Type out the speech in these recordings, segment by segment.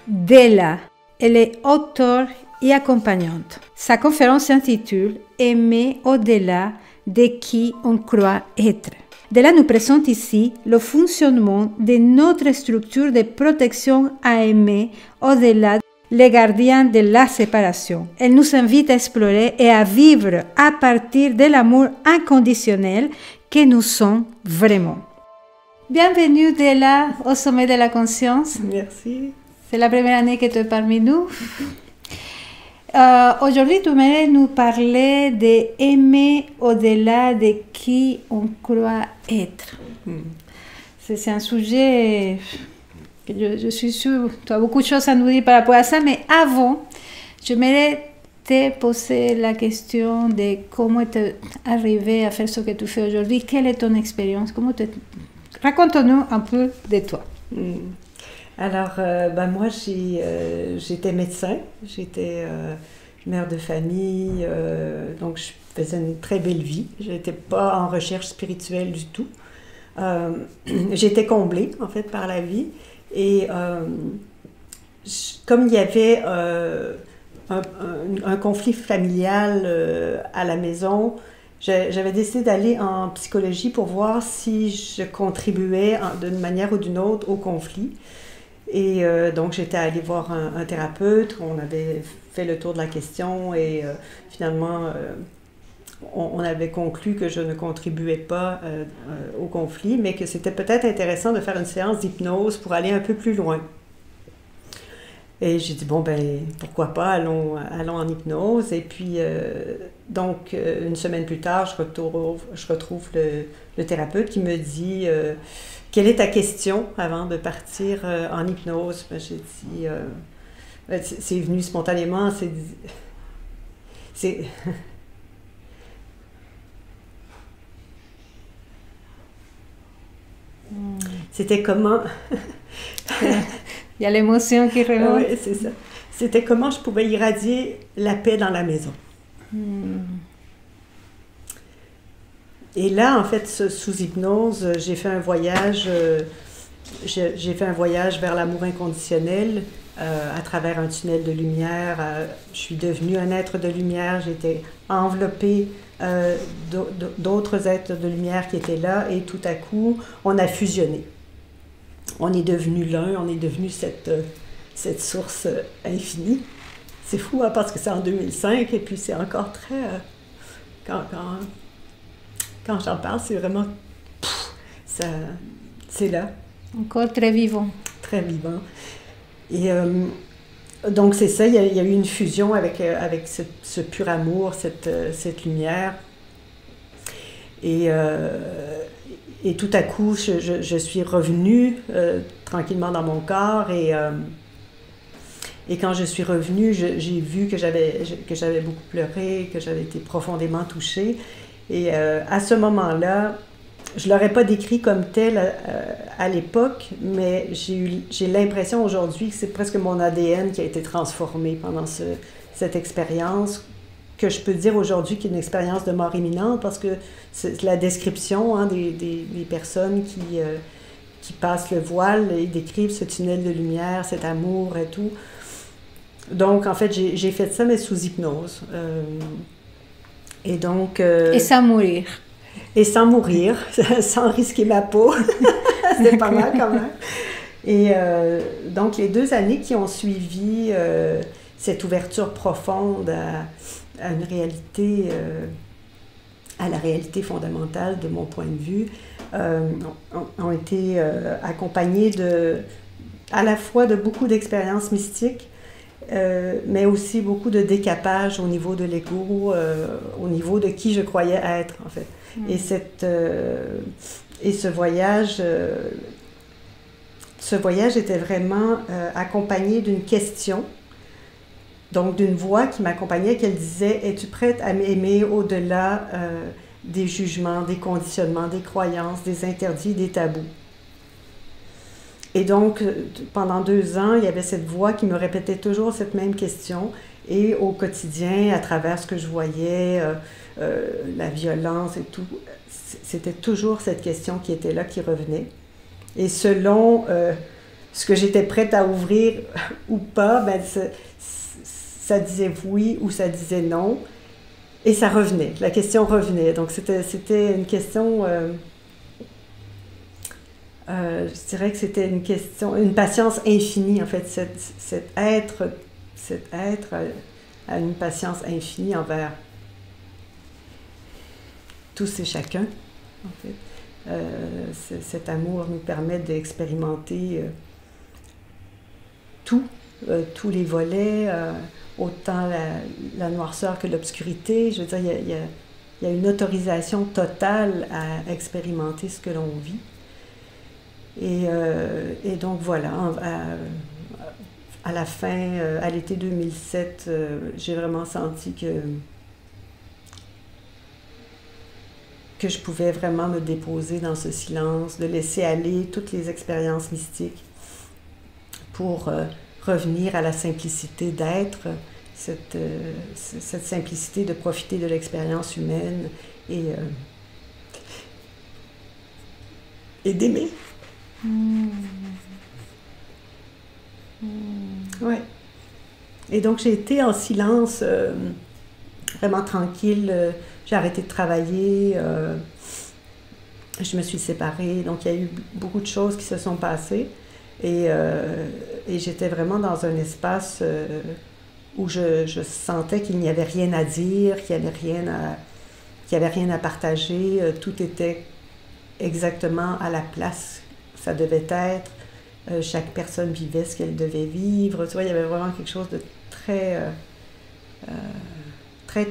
Della. Elle est auteure et accompagnante. Sa conférence s'intitule « Aimer au-delà de qui on croit être ». Della nous présente ici le fonctionnement de notre structure de protection à aimer au-delà les gardiens de la séparation. Elle nous invite à explorer et à vivre à partir de l'amour inconditionnel que nous sommes vraiment. Bienvenue Della au sommet de la conscience. Merci. C'est la première année que tu es parmi nous. Aujourd'hui, tu aimerais nous parler d'aimer au-delà de qui on croit être. C'est un sujet que je suis sûre, tu as beaucoup de choses à nous dire par rapport à ça, mais avant, j'aimerais te poser la question de comment tu es arrivé à faire ce que tu fais aujourd'hui. Quelle est ton expérience? Raconte-nous un peu de toi. Alors, moi, j'étais médecin, j'étais mère de famille, donc je faisais une très belle vie. Je n'étais pas en recherche spirituelle du tout. J'étais comblée, en fait, par la vie. Et comme il y avait un conflit familial à la maison, j'avais décidé d'aller en psychologie pour voir si je contribuais d'une manière ou d'une autre au conflit. Et donc, j'étais allée voir un thérapeute, on avait fait le tour de la question et finalement, on avait conclu que je ne contribuais pas au conflit, mais que c'était peut-être intéressant de faire une séance d'hypnose pour aller un peu plus loin. Et j'ai dit, pourquoi pas, allons en hypnose. Et puis, donc, une semaine plus tard, je retrouve le thérapeute qui me dit... quelle est ta question avant de partir en hypnose? J'ai dit, c'est venu spontanément, c'était comment... Il y a l'émotion qui remonte. Oui, c'est ça. C'était comment je pouvais irradier la paix dans la maison. Et là, en fait, sous hypnose, j'ai fait un voyage vers l'amour inconditionnel à travers un tunnel de lumière. Je suis devenue un être de lumière. J'étais enveloppée d'autres êtres de lumière qui étaient là et tout à coup, on a fusionné. On est devenu l'un, on est devenu cette source infinie. C'est fou, hein, parce que c'est en 2005 et puis c'est encore très... Quand j'en parle, c'est vraiment... c'est là. Encore très vivant. Très vivant. Et donc, c'est ça, il y a eu une fusion avec ce pur amour, cette lumière. Et tout à coup, je suis revenue tranquillement dans mon corps. Et quand je suis revenue, j'ai vu que j'avais beaucoup pleuré, que j'avais été profondément touchée. Et à ce moment-là, je ne l'aurais pas décrit comme tel à l'époque, mais j'ai l'impression aujourd'hui que c'est presque mon ADN qui a été transformé pendant cette expérience, que je peux dire aujourd'hui qu'il y a une expérience de mort imminente, parce que c'est la description des personnes qui passent le voile et décrivent ce tunnel de lumière, cet amour et tout. Donc, en fait, j'ai fait ça, mais sous hypnose. Et donc... et sans mourir. Et sans mourir, sans risquer ma peau. C'était pas mal quand même. Et donc, les 2 années qui ont suivi cette ouverture profonde à une réalité, à la réalité fondamentale de mon point de vue, ont été accompagnées à la fois de beaucoup d'expériences mystiques, mais aussi beaucoup de décapage au niveau de l'ego, au niveau de qui je croyais être, en fait. Et ce voyage était vraiment accompagné d'une question, donc d'une voix qui m'accompagnait, qu'elle disait « Es-tu prête à m'aimer au-delà des jugements, des conditionnements, des croyances, des interdits, des tabous ?» Et donc, pendant 2 ans, il y avait cette voix qui me répétait toujours cette même question. Et au quotidien, à travers ce que je voyais, la violence et tout, c'était toujours cette question qui était là, qui revenait. Et selon ce que j'étais prête à ouvrir ou pas, ben, ça disait oui ou ça disait non. Et ça revenait, la question revenait. Donc c'était une question, je dirais que c'était une question, une patience infinie en fait. Cet être a une patience infinie envers tous et chacun, en fait. Cet amour nous permet d'expérimenter tous les volets, autant la noirceur que l'obscurité. Je veux dire, il y a une autorisation totale à expérimenter ce que l'on vit. Et donc voilà, à la fin, à l'été 2007, j'ai vraiment senti que je pouvais vraiment me déposer dans ce silence, de laisser aller toutes les expériences mystiques pour revenir à la simplicité d'être, cette simplicité de profiter de l'expérience humaine et d'aimer. Ouais. Et donc j'ai été en silence, vraiment tranquille. J'ai arrêté de travailler, je me suis séparée, donc il y a eu beaucoup de choses qui se sont passées. Et j'étais vraiment dans un espace où je sentais qu'il n'y avait rien à dire, qu'il n'y avait rien à partager. Tout était exactement à la place que ça devait être. Chaque personne vivait ce qu'elle devait vivre. Tu vois, il y avait vraiment quelque chose de très, très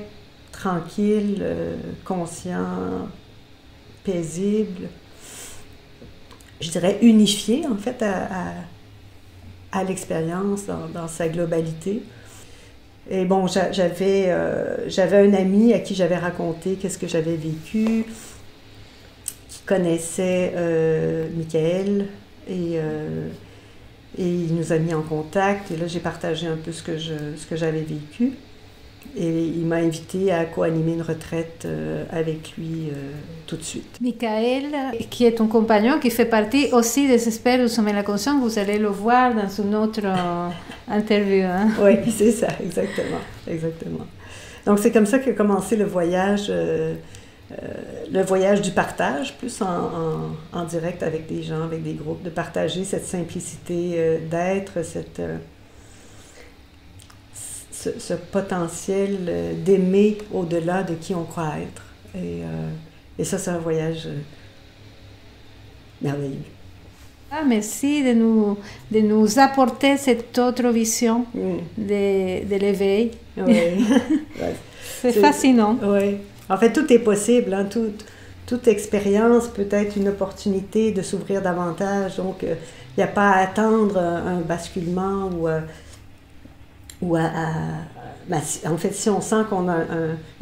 tranquille, conscient, paisible. Je dirais unifié, en fait, à l'expérience dans sa globalité. Et bon, j'avais un ami à qui j'avais raconté qu'est-ce que j'avais vécu, qui connaissait Michael, et il nous a mis en contact. Et là, j'ai partagé un peu ce que j'avais vécu. Et il m'a invité à co-animer une retraite avec lui tout de suite. Michael, qui est ton compagnon, qui fait partie aussi des experts du sommeil de la conscience, vous allez le voir dans une autre interview. Hein? Oui, c'est ça, exactement, exactement. Donc c'est comme ça qu'a commencé le voyage du partage, plus en direct avec des gens, avec des groupes, de partager cette simplicité d'être, ce potentiel d'aimer au-delà de qui on croit être. Et ça, c'est un voyage merveilleux. Ah, merci de nous apporter cette autre vision de l'éveil. Oui. Ouais. C'est fascinant. Oui. En fait, tout est possible. Hein. Toute expérience peut être une opportunité de s'ouvrir davantage. Donc, il n'y a pas à attendre un basculement en fait, si on sent qu'on a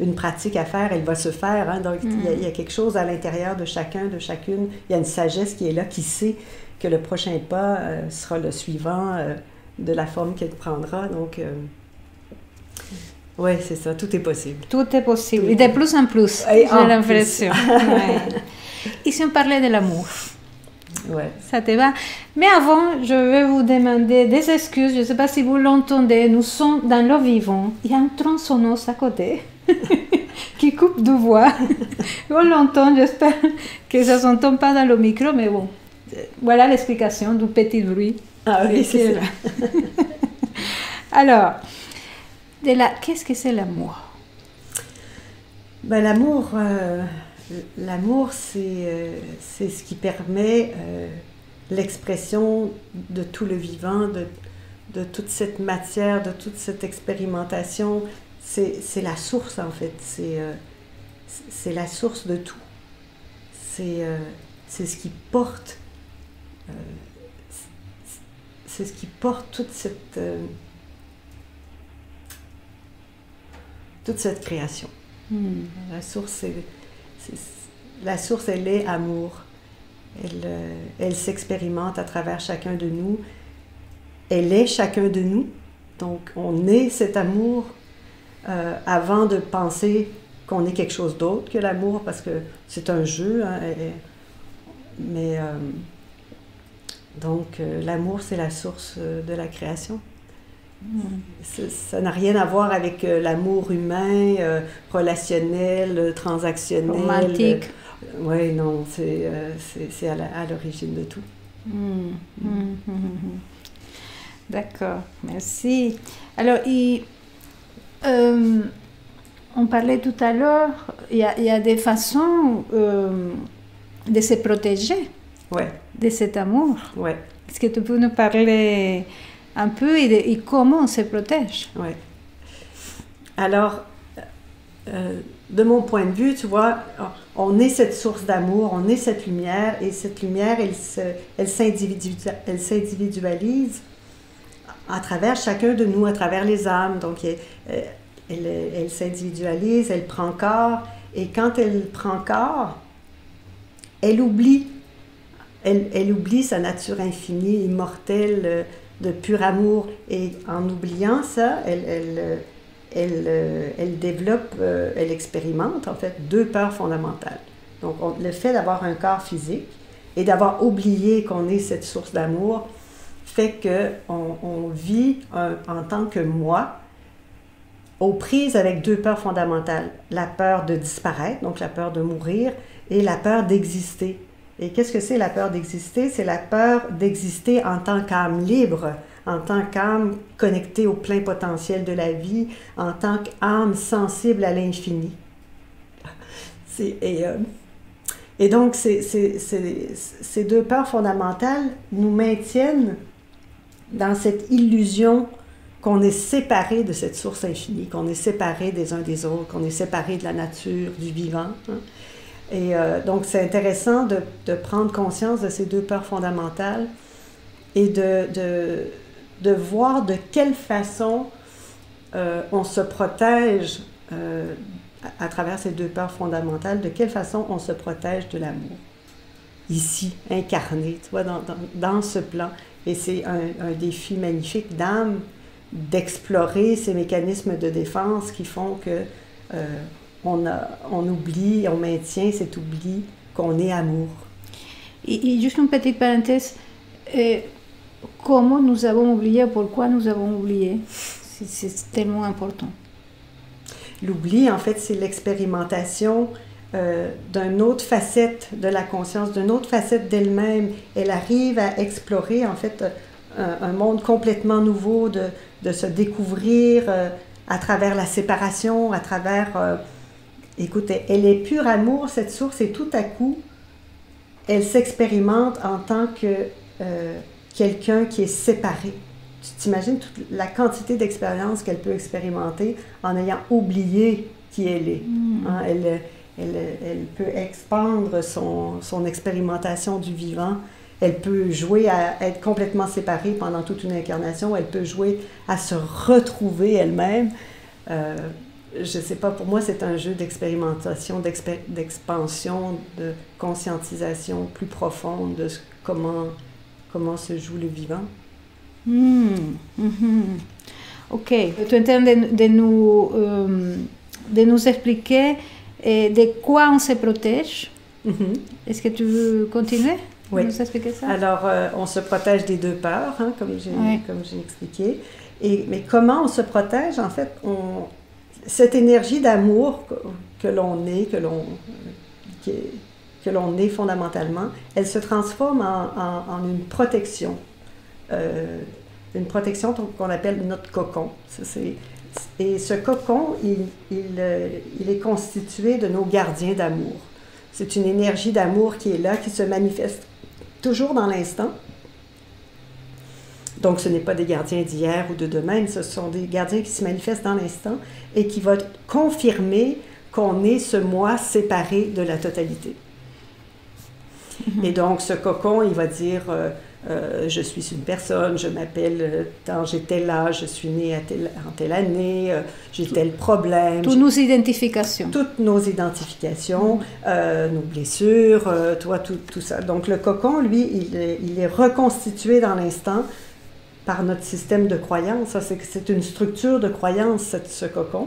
une pratique à faire, elle va se faire. Hein? Donc, il y a quelque chose à l'intérieur de chacun, de chacune. Il y a une sagesse qui est là, qui sait que le prochain pas sera le suivant de la forme qu'elle prendra. Donc, oui, c'est ça. Tout est possible. Tout est possible. Et de plus en plus, j'ai l'impression. Ouais. Et si on parlait de l'amour? Ouais. Ça te va? Mais avant, je vais vous demander des excuses. Je ne sais pas si vous l'entendez. Nous sommes dans le vivant. Il y a un tronçonneuse à côté qui coupe de voix. On l'entend. J'espère que ça ne s'entend pas dans le micro. Mais bon, voilà l'explication du petit bruit. Ah oui, c'est ça. Alors, qu'est-ce que c'est l'amour? Ben, l'amour, c'est ce qui permet l'expression de tout le vivant, de toute cette matière, de toute cette expérimentation. C'est la source, en fait. C'est la source de tout. C'est ce qui porte... c'est ce qui porte toute cette création. La source, elle est amour. Elle s'expérimente à travers chacun de nous. Elle est chacun de nous. Donc, on est cet amour avant de penser qu'on est quelque chose d'autre que l'amour, parce que c'est un jeu. Hein, mais Donc, l'amour, c'est la source de la création. Ça n'a rien à voir avec l'amour humain, relationnel, transactionnel. Romantique. Oui, non, c'est à l'origine de tout. D'accord, merci. Alors, on parlait tout à l'heure, il y a des façons de se protéger de cet amour. Ouais. Est-ce que tu peux nous parler un peu et comment on se protège? Oui. Alors, de mon point de vue, tu vois, on est cette source d'amour, on est cette lumière, et cette lumière, elle s'individualise à travers chacun de nous, à travers les âmes. Donc, elle s'individualise, elle prend corps, et quand elle prend corps, elle oublie sa nature infinie, immortelle, de pur amour. Et en oubliant ça, elle développe, elle expérimente en fait deux peurs fondamentales. Donc, le fait d'avoir un corps physique et d'avoir oublié qu'on est cette source d'amour fait qu'on vit en tant que moi aux prises avec deux peurs fondamentales. La peur de disparaître, donc la peur de mourir, et la peur d'exister. Et qu'est-ce que c'est la peur d'exister? C'est la peur d'exister en tant qu'âme libre, en tant qu'âme connectée au plein potentiel de la vie, en tant qu'âme sensible à l'infini. Et donc, ces deux peurs fondamentales nous maintiennent dans cette illusion qu'on est séparé de cette source infinie, qu'on est séparé des uns des autres, qu'on est séparé de la nature, du vivant. Et donc, c'est intéressant de prendre conscience de ces deux peurs fondamentales et de voir de quelle façon on se protège à travers ces deux peurs fondamentales, de quelle façon on se protège de l'amour. Ici, incarné, tu vois, dans ce plan. Et c'est un défi magnifique d'âme d'explorer ces mécanismes de défense qui font que on oublie, on maintient cet oubli qu'on est amour. Et juste une petite parenthèse, comment nous avons oublié, pourquoi nous avons oublié, c'est tellement important. L'oubli, en fait, c'est l'expérimentation d'une autre facette de la conscience, d'une autre facette d'elle-même. Elle arrive à explorer, en fait, un monde complètement nouveau, de se découvrir à travers la séparation, à travers... écoute, elle est pure amour, cette source, et tout à coup, elle s'expérimente en tant que quelqu'un qui est séparé. Tu t'imagines toute la quantité d'expériences qu'elle peut expérimenter en ayant oublié qui elle est. Hein? Elle peut expandre son expérimentation du vivant. Elle peut jouer à être complètement séparée pendant toute une incarnation. Elle peut jouer à se retrouver elle-même. Je ne sais pas, pour moi, c'est un jeu d'expérimentation, d'expansion, de conscientisation plus profonde de comment se joue le vivant. Ok. Tu es en train de nous expliquer de quoi on se protège. Est-ce que tu veux continuer? Oui. Nous expliquer ça? Alors, on se protège des deux peurs, hein, comme j'ai expliqué. Mais comment on se protège? En fait, cette énergie d'amour que l'on est, que l'on est fondamentalement, elle se transforme en une protection qu'on appelle notre cocon. Et ce cocon, il est constitué de nos gardiens d'amour. C'est une énergie d'amour qui est là, qui se manifeste toujours dans l'instant. Donc, ce n'est pas des gardiens d'hier ou de demain, ce sont des gardiens qui se manifestent dans l'instant et qui vont confirmer qu'on est ce moi séparé de la totalité. Et donc, ce cocon, il va dire je suis une personne, je m'appelle tant, j'ai tel âge, je suis née en telle année, j'ai tel problème. Toutes nos identifications. Toutes nos identifications, nos blessures, tout ça. Donc, le cocon, lui, il est reconstitué dans l'instant par notre système de croyance. C'est une structure de croyance, ce cocon,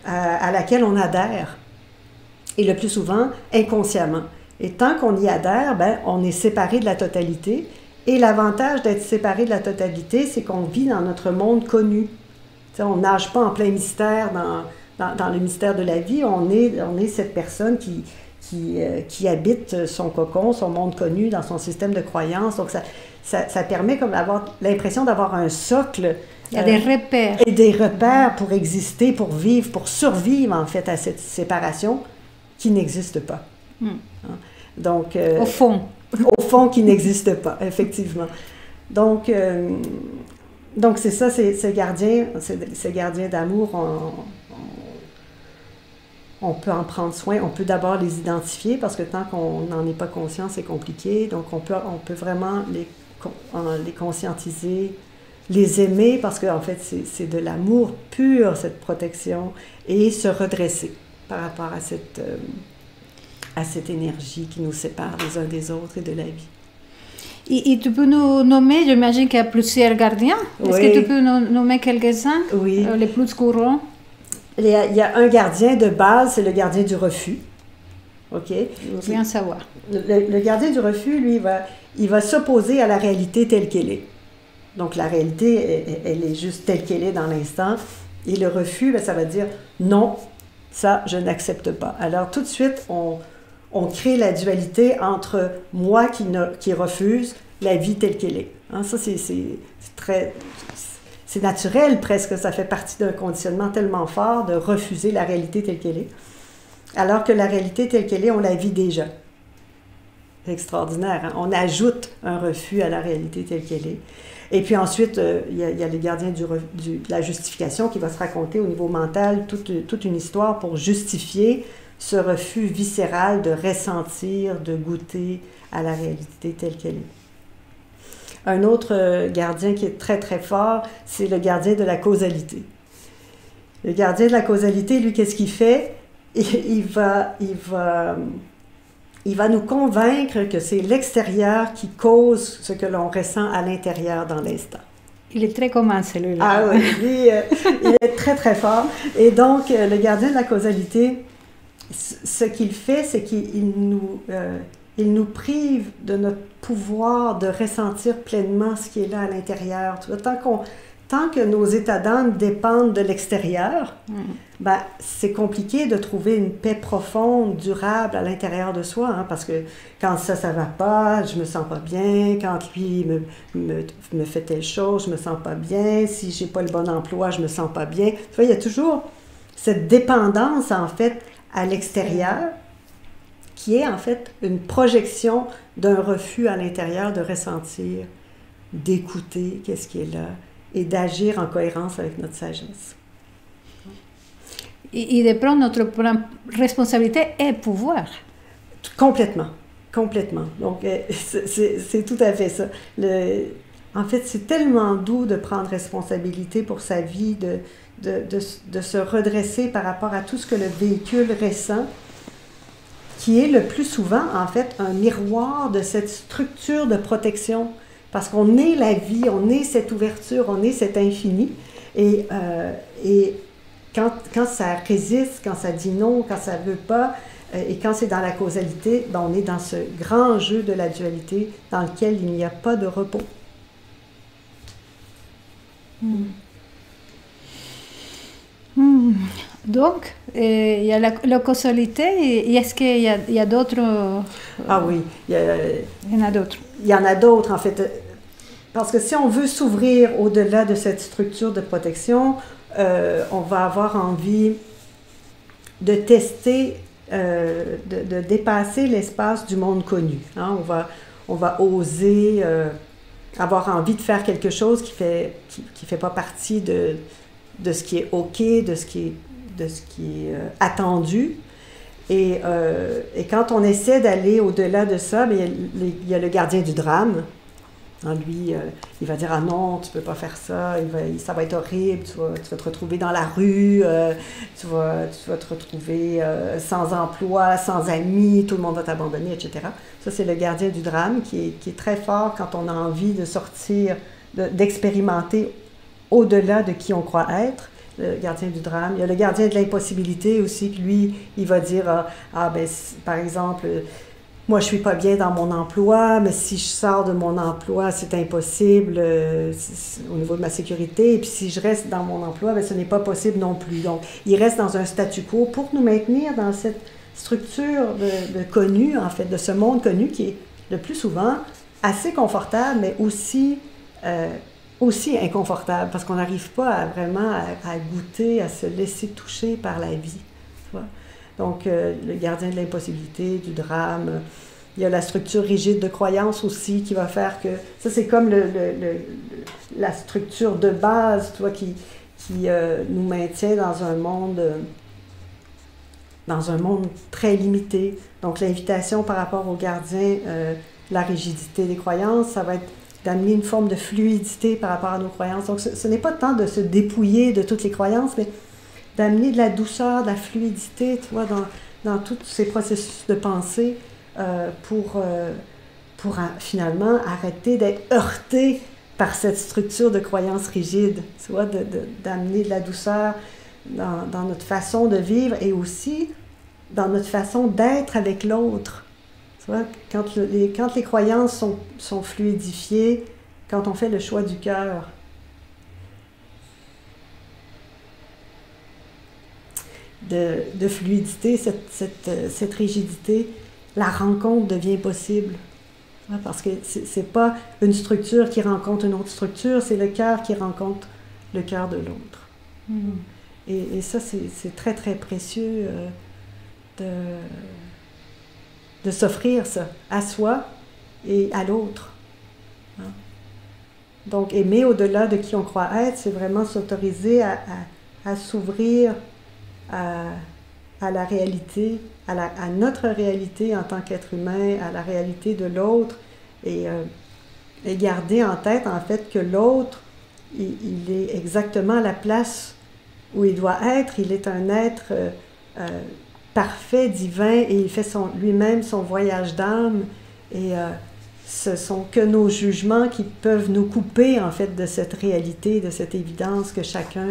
à laquelle on adhère. Et le plus souvent, inconsciemment. Et tant qu'on y adhère, on est séparé de la totalité Et l'avantage d'être séparé de la totalité, c'est qu'on vit dans notre monde connu. T'sais, on nage pas en plein mystère dans le mystère de la vie. On est cette personne qui habite son cocon, son monde connu, dans son système de croyances. Donc, ça permet comme d'avoir l'impression d'avoir un socle. Il y a des repères. Et des repères pour exister, pour vivre, pour survivre, en fait, à cette séparation qui n'existe pas. Donc, au fond. Au fond, qui n'existe pas, effectivement. Donc c'est ça, ces gardiens d'amour, on peut en prendre soin, on peut d'abord les identifier, parce que tant qu'on n'en est pas conscient, c'est compliqué. Donc, on peut vraiment les conscientiser, les aimer, parce qu'en fait, c'est de l'amour pur, cette protection, et se redresser par rapport à cette énergie qui nous sépare les uns des autres et de la vie. Et tu peux nous nommer, j'imagine qu'il y a plusieurs gardiens. Oui. Est-ce que tu peux nous nommer quelques-uns? Oui. Les plus courants? Il y a un gardien de base, c'est le gardien du refus. OK? Je veux bien savoir. Le gardien du refus, lui, il va s'opposer à la réalité telle qu'elle est. Donc, la réalité, elle est juste telle qu'elle est dans l'instant. Et le refus, ça va dire non, ça, je n'accepte pas. Alors, tout de suite, on crée la dualité entre moi qui refuse la vie telle qu'elle est. Hein, ça, c'est naturel presque, ça fait partie d'un conditionnement tellement fort de refuser la réalité telle qu'elle est. Alors que la réalité telle qu'elle est, on la vit déjà. C'est extraordinaire, hein? On ajoute un refus à la réalité telle qu'elle est. Et puis ensuite, il y a les gardiens de la justification qui va se raconter au niveau mental toute une histoire pour justifier ce refus viscéral de ressentir, de goûter à la réalité telle qu'elle est. Un autre gardien qui est très très fort, c'est le gardien de la causalité. Le gardien de la causalité, lui, qu'est-ce qu'il fait? Il va nous convaincre que c'est l'extérieur qui cause ce que l'on ressent à l'intérieur dans l'instant. Il est très commun, celui-là. Ah oui, lui, il est très très fort. Et donc, le gardien de la causalité, ce qu'il fait, c'est qu'il nous prive de notre pouvoir de ressentir pleinement ce qui est là à l'intérieur. Tu vois, tant que nos états d'âme dépendent de l'extérieur, c'est compliqué de trouver une paix profonde, durable à l'intérieur de soi, hein, parce que quand ça va pas, je me sens pas bien, quand lui me fait telle chose, je me sens pas bien, si j'ai pas le bon emploi, je me sens pas bien. Tu vois, il y a toujours cette dépendance, en fait, à l'extérieur, qui est en fait une projection d'un refus à l'intérieur de ressentir, d'écouter qu'est-ce qui est là et d'agir en cohérence avec notre sagesse. Et de prendre notre responsabilité et pouvoir. Complètement, complètement. Donc, c'est tout à fait ça. En fait, c'est tellement doux de prendre responsabilité pour sa vie, de se redresser par rapport à tout ce que le véhicule ressent, qui est le plus souvent, en fait, un miroir de cette structure de protection. Parce qu'on est la vie, on est cette ouverture, on est cet infini. Et quand ça résiste, quand ça dit non, quand ça ne veut pas, et quand c'est dans la causalité, on est dans ce grand jeu de la dualité dans lequel il n'y a pas de repos. Donc, il y a la causalité, et est-ce qu'il y a d'autres... Ah oui, il y en a d'autres. Il y en a d'autres, en fait. Parce que si on veut s'ouvrir au-delà de cette structure de protection, on va avoir envie de tester, de dépasser l'espace du monde connu. Hein? On va oser avoir envie de faire quelque chose qui fait pas partie de ce qui est OK, de ce qui est attendu. Et quand on essaie d'aller au-delà de ça, il y a le gardien du drame. Hein, lui, il va dire « Ah non, tu ne peux pas faire ça, ça va être horrible, tu vas te retrouver dans la rue, tu vas te retrouver sans emploi, sans amis, tout le monde va t'abandonner, etc. » Ça, c'est le gardien du drame qui est très fort quand on a envie de sortir, d'expérimenter au-delà de qui on croit être. Le gardien du drame. Il y a le gardien de l'impossibilité aussi, qui lui, il va dire, par exemple, moi, je suis pas bien dans mon emploi, mais si je sors de mon emploi, c'est impossible au niveau de ma sécurité. Et puis si je reste dans mon emploi, bien, ce n'est pas possible non plus. Donc, il reste dans un statu quo pour nous maintenir dans cette structure de connu, en fait, de ce monde connu qui est le plus souvent assez confortable, mais aussi inconfortable, parce qu'on n'arrive pas vraiment à goûter, à se laisser toucher par la vie. Tu vois? Donc, le gardien de l'impossibilité, du drame. Il y a la structure rigide de croyance aussi qui va faire que... Ça, c'est comme la structure de base, tu vois, qui nous maintient dans un monde très limité. Donc, l'invitation par rapport au gardien, la rigidité des croyances, ça va être d'amener une forme de fluidité par rapport à nos croyances. Donc, ce n'est pas tant de se dépouiller de toutes les croyances, mais d'amener de la douceur, de la fluidité, tu vois, dans tous ces processus de pensée pour finalement arrêter d'être heurté par cette structure de croyance rigide, tu vois, d'amener de la douceur dans notre façon de vivre et aussi dans notre façon d'être avec l'autre. Tu vois, quand les croyances sont fluidifiées, quand on fait le choix du cœur, de fluidité, cette rigidité, la rencontre devient possible. Parce que c'est pas une structure qui rencontre une autre structure, c'est le cœur qui rencontre le cœur de l'autre. Mm. Et ça, c'est très, très précieux de s'offrir ça à soi et à l'autre. Donc, aimer au-delà de qui on croit être, c'est vraiment s'autoriser à s'ouvrir à la réalité, à notre réalité en tant qu'être humain, à la réalité de l'autre, et garder en tête, en fait, que l'autre, il est exactement à la place où il doit être. Il est un être parfait, divin, et il fait lui-même son voyage d'âme, et ce sont que nos jugements qui peuvent nous couper, en fait, de cette réalité, de cette évidence que chacun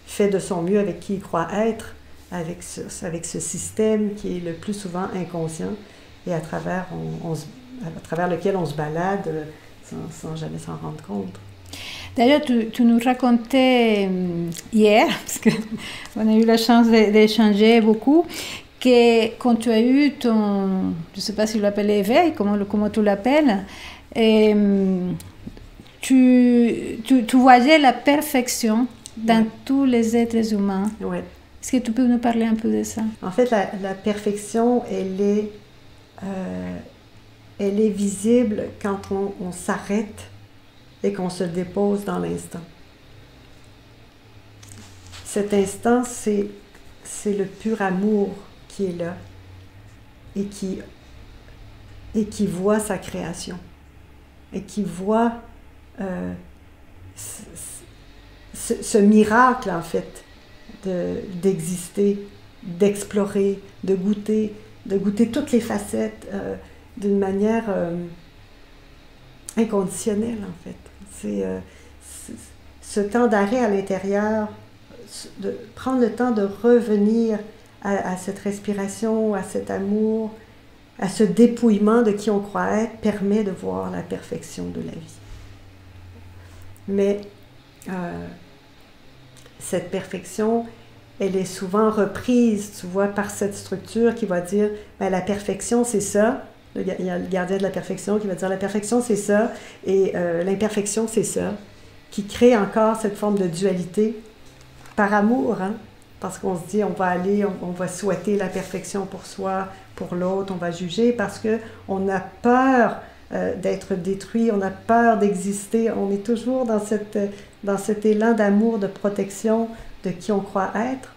fait de son mieux avec qui il croit être, avec ce système qui est le plus souvent inconscient et à travers lequel on se balade sans jamais s'en rendre compte. D'ailleurs, tu nous racontais hier, parce qu'on a eu la chance d'échanger beaucoup, que quand tu as eu ton, je ne sais pas si tu l'appelles éveil, comment tu l'appelles, tu voyais la perfection dans tous les êtres humains. Oui. Est-ce que tu peux nous parler un peu de ça? En fait, la perfection, elle est visible quand on s'arrête et qu'on se dépose dans l'instant. Cet instant, c'est le pur amour qui est là et qui voit sa création et qui voit ce miracle, en fait, d'exister, d'explorer, de goûter toutes les facettes d'une manière inconditionnelle, en fait. C'est ce temps d'arrêt à l'intérieur, de prendre le temps de revenir à cette respiration, à cet amour, à ce dépouillement de qui on croit être, permet de voir la perfection de la vie. Mais cette perfection, elle est souvent reprise, tu vois, par cette structure qui va dire, ben, la perfection, c'est ça. Il y a le gardien de la perfection qui va dire, la perfection, c'est ça, et l'imperfection, c'est ça, qui crée encore cette forme de dualité par amour, hein? Parce qu'on se dit, on va souhaiter la perfection pour soi, pour l'autre, on va juger, parce qu'on a peur d'être détruit, on a peur d'exister, on est toujours dans cet élan d'amour, de protection de qui on croit être.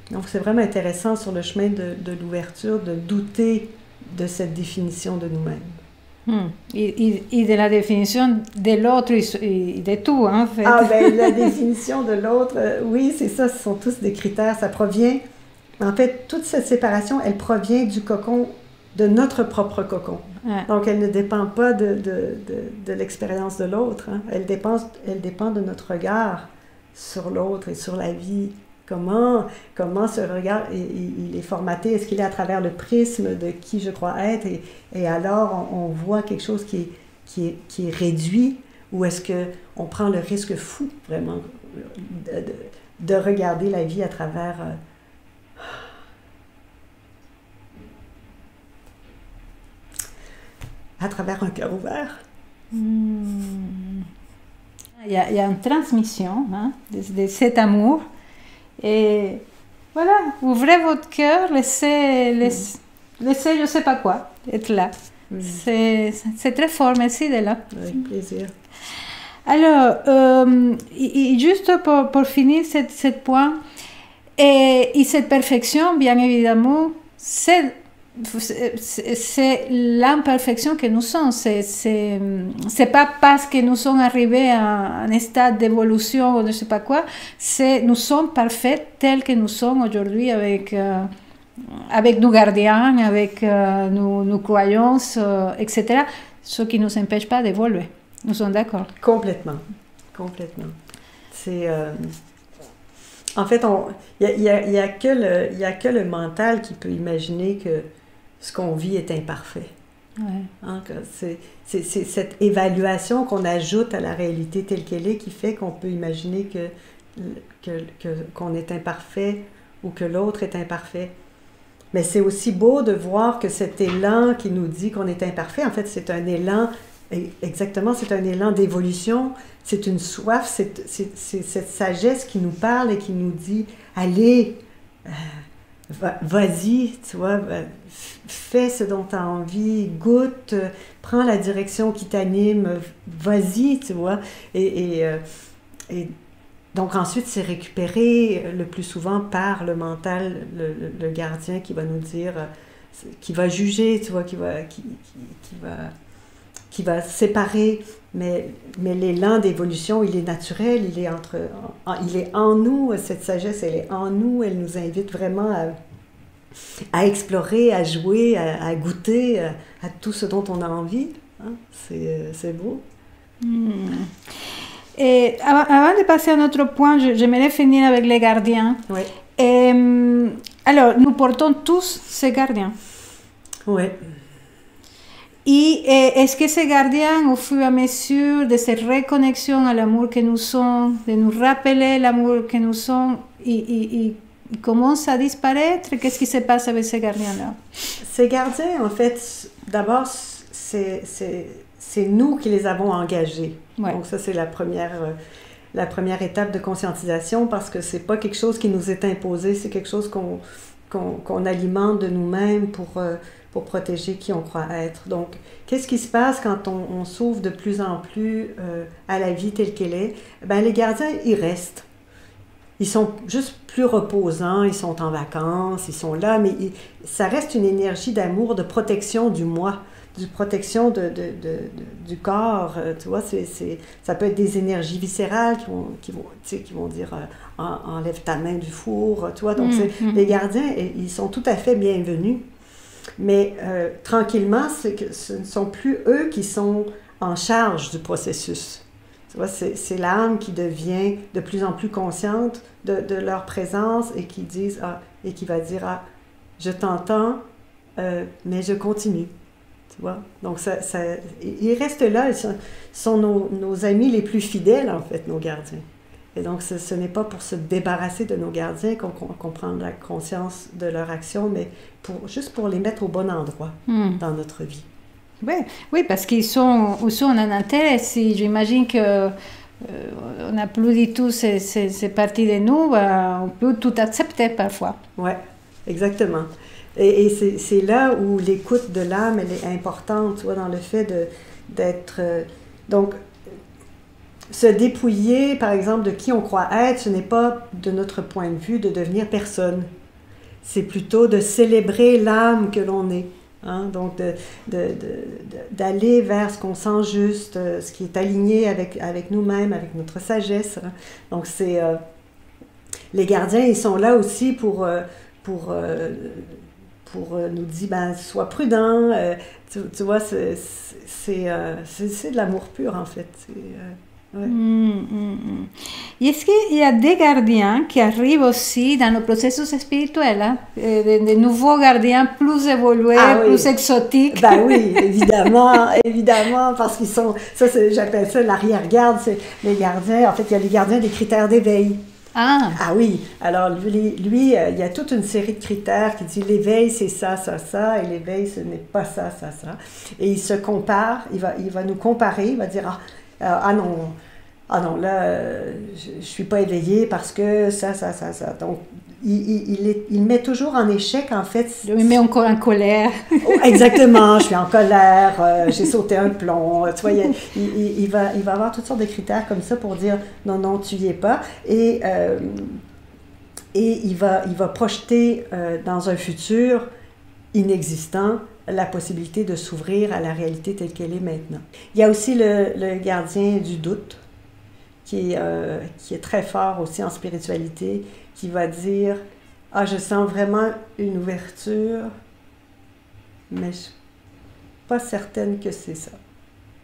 Donc c'est vraiment intéressant sur le chemin de l'ouverture, de douter de cette définition de nous-mêmes. Et de la définition de l'autre et de tout, en fait. Ah ben la définition de l'autre, oui, c'est ça, ce sont tous des critères, ça provient, en fait, toute cette séparation, elle provient du cocon, de notre propre cocon. Ouais. Donc elle ne dépend pas de l'expérience de l'autre, hein. Elle dépend de notre regard sur l'autre et sur la vie Comment ce regard, il est formaté, est-ce qu'il est à travers le prisme de qui je crois être, et alors on voit quelque chose qui est réduit, ou est-ce qu'on prend le risque fou, vraiment, de regarder la vie à travers... à travers un cœur ouvert. Il y a une transmission hein, de cet amour. Et voilà, ouvrez votre cœur, laissez je ne sais pas quoi, être là. C'est très fort, merci d'être là. Avec plaisir. Alors, juste pour finir ce point, et cette perfection, bien évidemment, c'est l'imperfection que nous sommes. C'est pas parce que nous sommes arrivés à un stade d'évolution ou je ne sais pas quoi, nous sommes parfaits tels que nous sommes aujourd'hui avec nos gardiens, avec nos croyances, etc. Ce qui ne nous empêche pas d'évoluer. Nous sommes d'accord? Complètement. C'est... En fait, il y a que le mental qui peut imaginer que ce qu'on vit est imparfait. Ouais. Hein, c'est cette évaluation qu'on ajoute à la réalité telle qu'elle est qui fait qu'on peut imaginer qu'on est imparfait ou que l'autre est imparfait. Mais c'est aussi beau de voir que cet élan qui nous dit qu'on est imparfait, en fait, c'est un élan, exactement, c'est un élan d'évolution, c'est une soif, c'est cette sagesse qui nous parle et qui nous dit « Allez, vas-y, tu vois, fais ce dont tu as envie, goûte, prends la direction qui t'anime, vas-y, tu vois. » Et donc ensuite, c'est récupéré le plus souvent par le mental, le gardien qui va nous dire, qui va juger, tu vois, qui va séparer. Mais l'élan d'évolution, il est naturel, il est en nous, cette sagesse, elle est en nous, elle nous invite vraiment à explorer, à jouer, à goûter à tout ce dont on a envie. Hein? C'est beau. Et avant de passer à un autre point, j'aimerais finir avec les gardiens. Oui. Alors, nous portons tous ces gardiens. Oui. Et est-ce que ces gardiens, au fur et à mesure de cette reconnexion à l'amour que nous sommes, de nous rappeler l'amour que nous sommes, ils commencent à disparaître? Qu'est-ce qui se passe avec ces gardiens-là? Ces gardiens, en fait, d'abord, c'est nous qui les avons engagés. Ouais. Donc ça, c'est la première étape de conscientisation, parce que c'est pas quelque chose qui nous est imposé, c'est quelque chose qu'on alimente de nous-mêmes pour protéger qui on croit être. Donc, qu'est-ce qui se passe quand on s'ouvre de plus en plus à la vie telle qu'elle est? Ben, les gardiens, ils restent. Ils sont juste plus reposants, ils sont en vacances, ils sont là, mais ça reste une énergie d'amour, de protection du moi, de protection du corps, tu vois, ça peut être des énergies viscérales qui vont dire enlève ta main du four, tu vois, donc les gardiens, ils sont tout à fait bienvenus, mais tranquillement, ce ne sont plus eux qui sont en charge du processus. Tu vois, c'est l'âme qui devient de plus en plus consciente de leur présence et qui va dire je t'entends, mais je continue. Tu vois? Donc, ils restent là, ils sont nos amis les plus fidèles, en fait, nos gardiens. Et donc, ce n'est pas pour se débarrasser de nos gardiens qu'on prend la conscience de leur action, mais juste pour les mettre au bon endroit dans notre vie. Oui, parce qu'ils sont aussi en un intérêt. Si j'imagine que on n'a plus du tout ces parties de nous, on peut tout accepter parfois. Oui, exactement. Et c'est là où l'écoute de l'âme, elle est importante, tu vois, dans le fait d'être... donc, se dépouiller, par exemple, de qui on croit être, ce n'est pas, de notre point de vue, de devenir personne. C'est plutôt de célébrer l'âme que l'on est. Hein? Donc, d'aller vers ce qu'on sent juste, ce qui est aligné avec nous-mêmes, avec notre sagesse. Hein? Donc, les gardiens, ils sont là aussi pour nous dire, sois prudent, tu vois, c'est de l'amour pur, en fait. Ouais. Et est-ce qu'il y a des gardiens qui arrivent aussi dans le processus spirituel, hein? Des nouveaux gardiens plus évolués, Ah oui. plus exotiques? Ben oui, évidemment, évidemment, parce qu'ils sont, j'appelle ça l'arrière-garde, c'est les gardiens, en fait, il y a les gardiens des critères d'éveil. Ah, Ah oui, alors lui, il y a toute une série de critères qui dit l'éveil c'est ça, ça, ça, et l'éveil ce n'est pas ça, ça, ça. Et il se compare, il va nous comparer, il va dire ah non, là, je suis pas éveillé parce que ça, ça, ça, ça. Donc, il met toujours en échec, en fait. je me mets encore en colère. Oh, exactement, je suis en colère, j'ai sauté un plomb. Tu vois, il va avoir toutes sortes de critères comme ça pour dire non, non, tu y es pas. Et il va projeter dans un futur inexistant la possibilité de s'ouvrir à la réalité telle qu'elle est maintenant. Il y a aussi le gardien du doute, qui est très fort aussi en spiritualité, qui va dire « Ah, je sens vraiment une ouverture, mais je ne suis pas certaine que c'est ça.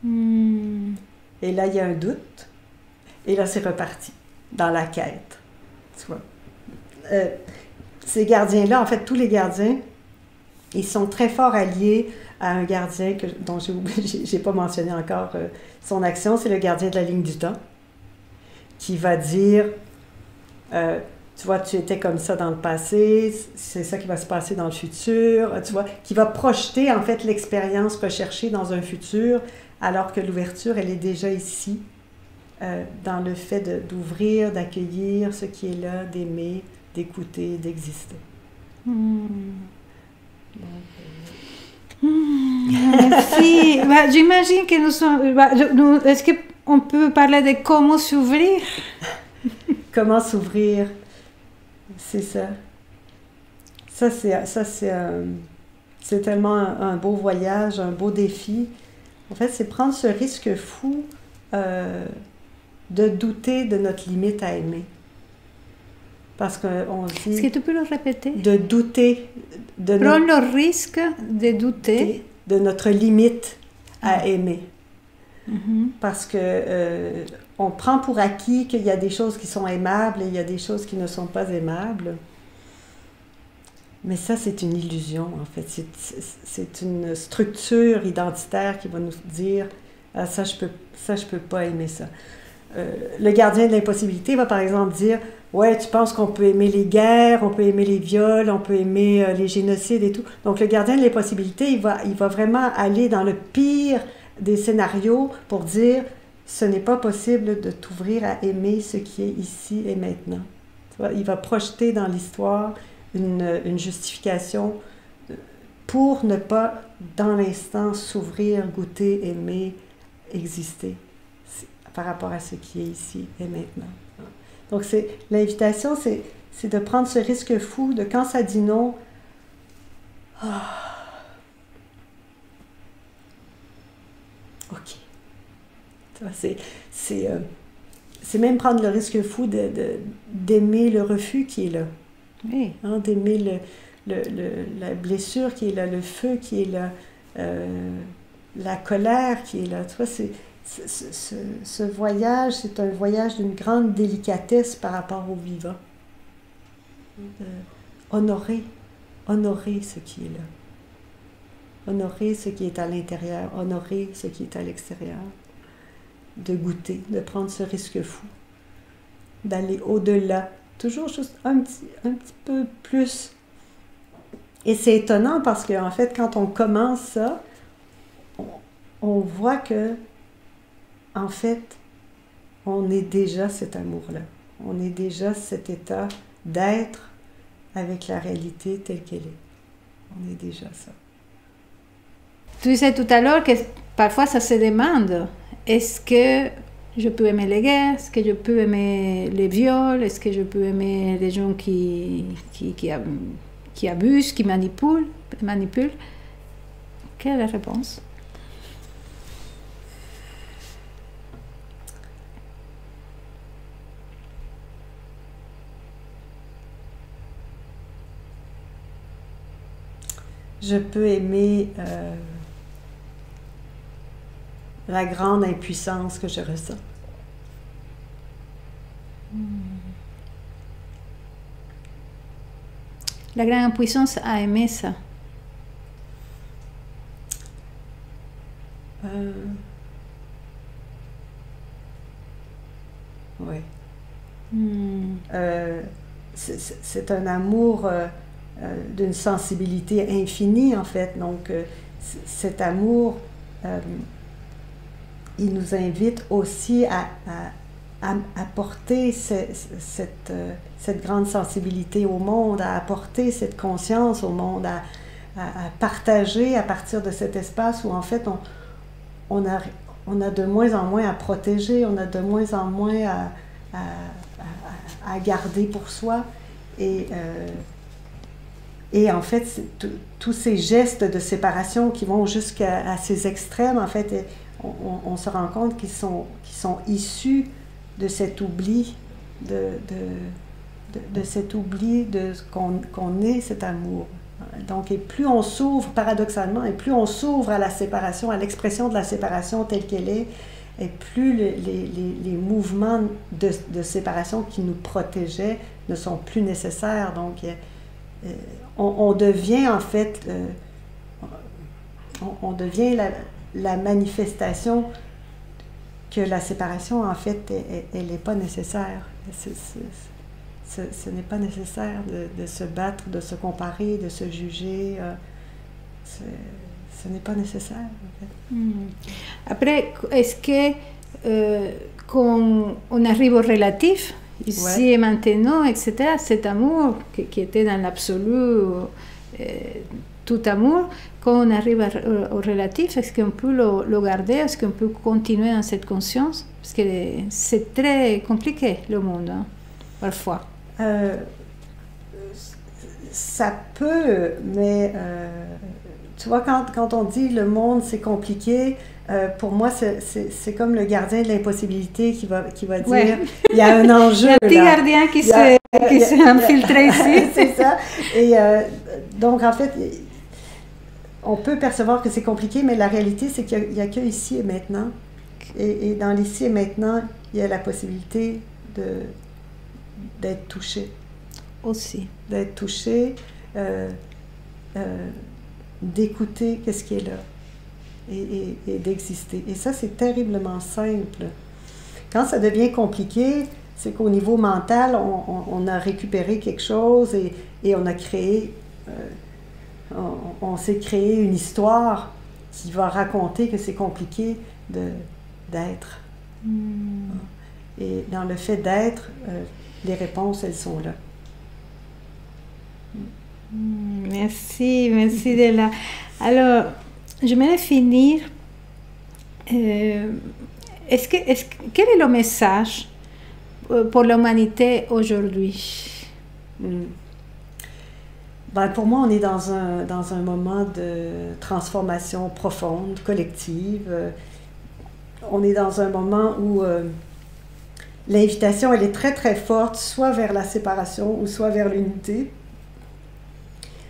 Et là, il y a un doute, et là, c'est reparti dans la quête. Tu vois. Ces gardiens-là, en fait, tous les gardiens, ils sont très forts alliés à un gardien dont j'ai pas mentionné encore son action, c'est le gardien de la ligne du temps, qui va dire, tu vois, tu étais comme ça dans le passé, c'est ça qui va se passer dans le futur, tu vois, qui va projeter en fait l'expérience recherchée dans un futur, alors que l'ouverture, elle est déjà ici, dans le fait d'ouvrir, d'accueillir ce qui est là, d'aimer, d'écouter, d'exister. Merci. Bah, j'imagine que nous sommes... est-ce qu'on peut parler de comment s'ouvrir? Comment s'ouvrir? C'est ça. C'est tellement un beau voyage, un beau défi. En fait, c'est prendre ce risque fou de douter de notre limite à aimer. Parce qu'on dit... Est-ce que tu peux le répéter? De douter. Prendre le risque de douter. De notre limite à aimer. Parce que on prend pour acquis qu'il y a des choses qui sont aimables et il y a des choses qui ne sont pas aimables. Mais ça, c'est une illusion, en fait. C'est une structure identitaire qui va nous dire ah, ça, je peux pas aimer ça. Le gardien de l'impossibilité va, par exemple, dire ouais, tu penses qu'on peut aimer les guerres, on peut aimer les viols, on peut aimer les génocides et tout. Donc, le gardien de l'impossibilité, il va vraiment aller dans le pire des scénarios pour dire ce n'est pas possible de t'ouvrir à aimer ce qui est ici et maintenant. Tu vois, il va projeter dans l'histoire une justification pour ne pas, dans l'instant, s'ouvrir, goûter, aimer, exister par rapport à ce qui est ici et maintenant. Donc, l'invitation, c'est de prendre ce risque fou de quand ça dit non, OK. C'est même prendre le risque fou d'aimer le refus qui est là. Oui. Hein, d'aimer la blessure qui est là, le feu qui est là, la colère qui est là. Tu vois, ce voyage, c'est un voyage d'une grande délicatesse par rapport au vivant. Honorer ce qui est là. Honorer ce qui est à l'intérieur, honorer ce qui est à l'extérieur. De goûter, de prendre ce risque fou, d'aller au-delà. Toujours juste un petit peu plus. Et c'est étonnant parce qu'en fait, quand on commence ça, on voit que, en fait, on est déjà cet amour-là. On est déjà cet état d'être avec la réalité telle qu'elle est. On est déjà ça. Tu disais tout à l'heure que parfois ça se demande, est-ce que je peux aimer les guerres? Est-ce que je peux aimer les viols? Est-ce que je peux aimer les gens qui abusent, qui manipulent? Quelle est la réponse? Je peux aimer la grande impuissance que je ressens. la grande puissance a aimé ça. Oui. C'est un amour d'une sensibilité infinie, en fait. Donc, cet amour, il nous invite aussi à apporter cette grande sensibilité au monde, à apporter cette conscience au monde, à partager à partir de cet espace où, en fait, on a de moins en moins à protéger, on a de moins en moins à garder pour soi. Et en fait, tous ces gestes de séparation qui vont jusqu'à ces extrêmes, en fait, on se rend compte qu'ils sont issus de cet oubli, de cet oubli de qu'on est cet amour. Donc, et plus on s'ouvre, paradoxalement, et plus on s'ouvre à la séparation, à l'expression de la séparation telle qu'elle est, et plus les mouvements de séparation qui nous protégeaient ne sont plus nécessaires. Donc, on devient en fait, on devient la manifestation que la séparation, en fait, elle n'est pas nécessaire. Ce n'est pas nécessaire de se battre, de se comparer, de se juger. Ce n'est pas nécessaire, en fait. Après, est-ce que quand on arrive au relatif, ici et maintenant, etc., cet amour qui était dans l'absolu, tout amour, quand on arrive au relatif, est-ce qu'on peut le garder? Est-ce qu'on peut continuer dans cette conscience? Parce que c'est très compliqué, le monde, hein, parfois. Ça peut, mais tu vois, quand on dit le monde c'est compliqué, pour moi c'est comme le gardien de l'impossibilité qui va dire il y a un enjeu. Il y a un petit gardien qui s'est infiltré ici. C'est ça. Et donc en fait, on peut percevoir que c'est compliqué, mais la réalité c'est qu'il n'y a que ici et maintenant. Et dans l'ici et maintenant, il y a la possibilité d'être touché. Aussi. D'être touché, d'écouter qu'est-ce qui est là et d'exister. Et ça, c'est terriblement simple. Quand ça devient compliqué, c'est qu'au niveau mental, on a récupéré quelque chose et on a créé, on s'est créé une histoire qui va raconter que c'est compliqué d'être. Et dans le fait d'être, les réponses, elles sont là. Merci Della. Alors, j'aimerais finir. Quel est le message pour l'humanité aujourd'hui? Ben, pour moi, on est dans un moment de transformation profonde, collective. On est dans un moment où l'invitation, elle est très très forte, soit vers la séparation ou soit vers l'unité.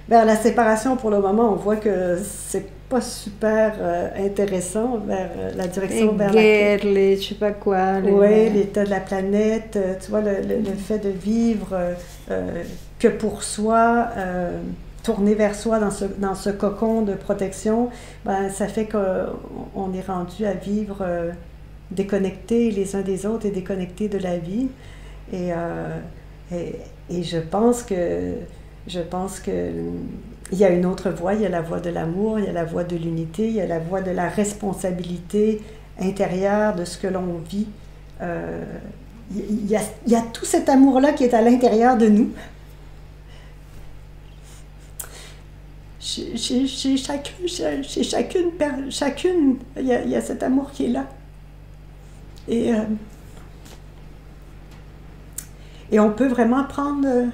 Vers la séparation, pour le moment, on voit que c'est pas super intéressant, vers la direction vers guerre, je sais pas quoi. Oui, l'état de la planète, tu vois, le fait de vivre que pour soi, tourner vers soi dans ce cocon de protection, ben, ça fait qu'on est rendu à vivre déconnectés les uns des autres et déconnectés de la vie. Et je pense que il y a une autre voie, il y a la voie de l'amour, il y a la voie de l'unité, il y a la voie de la responsabilité intérieure de ce que l'on vit. Il y a tout cet amour-là qui est à l'intérieur de nous. Chez chacune, il y a cet amour qui est là. Et on peut vraiment prendre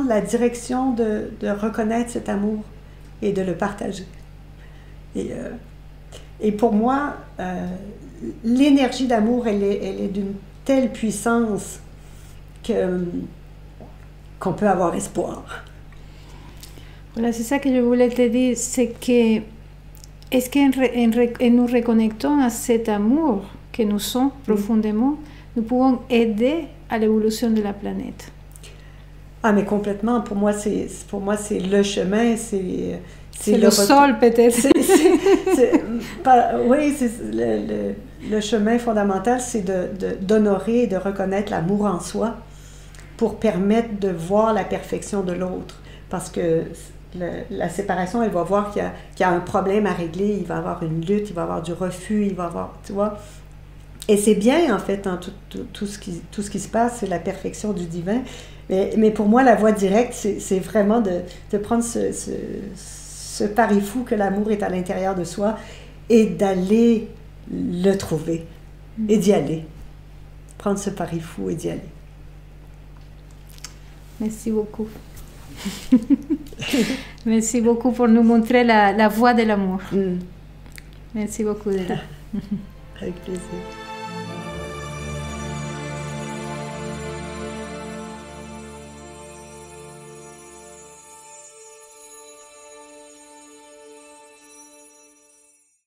la direction de reconnaître cet amour et de le partager. Et pour moi, l'énergie d'amour, elle est d'une telle puissance qu'on peut avoir espoir. Voilà, c'est ça que je voulais te dire, c'est que est-ce qu'en nous reconnectant à cet amour que nous sommes profondément, nous pouvons aider à l'évolution de la planète? Ah, mais complètement. Pour moi, c'est le chemin, c'est le sol, peut-être. Oui, le chemin fondamental, c'est d'honorer et de reconnaître l'amour en soi pour permettre de voir la perfection de l'autre. Parce que la séparation, elle va voir qu'il y a un problème à régler, il va y avoir une lutte, il va y avoir du refus, il va y avoir, tu vois. Et c'est bien, en fait, hein, tout ce qui se passe, c'est la perfection du divin. Mais pour moi, la voie directe, c'est vraiment de prendre ce pari fou que l'amour est à l'intérieur de soi et d'aller le trouver et d'y aller. Prendre ce pari fou et d'y aller. Merci beaucoup. Merci beaucoup pour nous montrer la voie de l'amour. Merci beaucoup, Della. Avec plaisir.